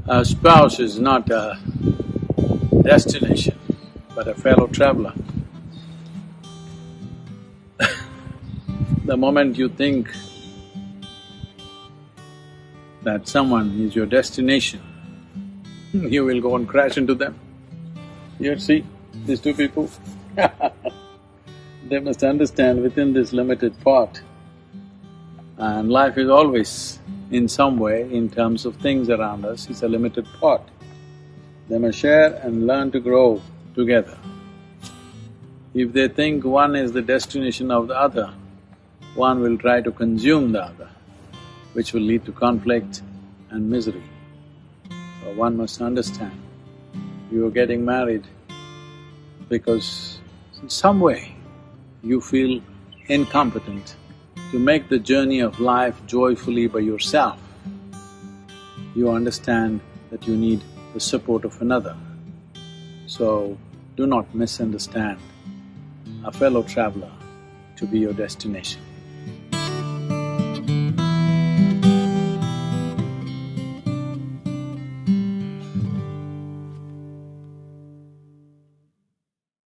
A spouse is not a destination, but a fellow traveler. The moment you think that someone is your destination, you will go and crash into them. You see, these two people they must understand within this limited pot, and life is always in some way, in terms of things around us, it's a limited pot. They must share and learn to grow together. If they think one is the destination of the other, one will try to consume the other, which will lead to conflict and misery. So one must understand, you are getting married because in some way you feel incompetent to make the journey of life joyfully by yourself. You understand that you need the support of another. So do not misunderstand a fellow traveler to be your destination.